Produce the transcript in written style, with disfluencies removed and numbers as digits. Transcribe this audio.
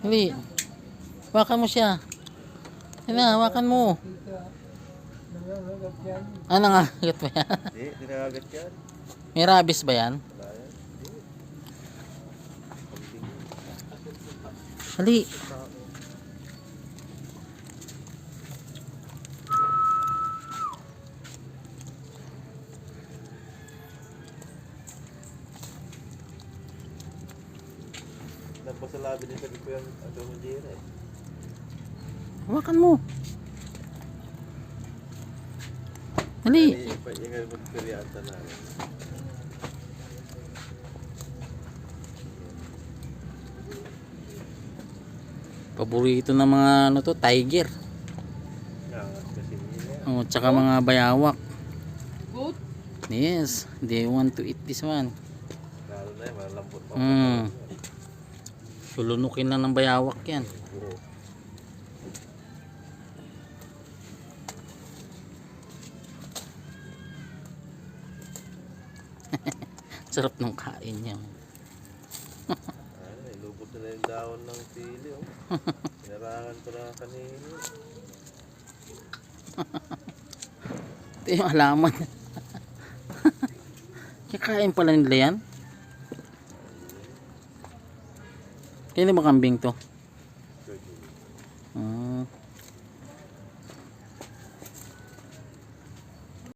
Hali. Hawakan mo siya. Yan na, hawakan mo. Nangangagat yan. Ah, nangagat ba yan? Hindi, dinagagat yan. May rabies ba yan? Wala yan. Hindi. Hali. Nagpasalabi din sabi ko yung Adong Jira eh. Hawakan mo. Hali. Yung magpiryata na. Paborito ng mga ano to, tiger. Nangas kasi nila. Oh, tsaka mga bayawak. Goat? Yes, they want to eat this one. Lalo na yan, malambot pa. Lulunukin lang ng bayawak yan. Oo. Sarap ng kain niya. Ay, lubot na yung dahon ng sili. Oh. Pinarangan ko na kanina. Ito yung halaman. Kakain pala nila yan. Kaya ba kambing to?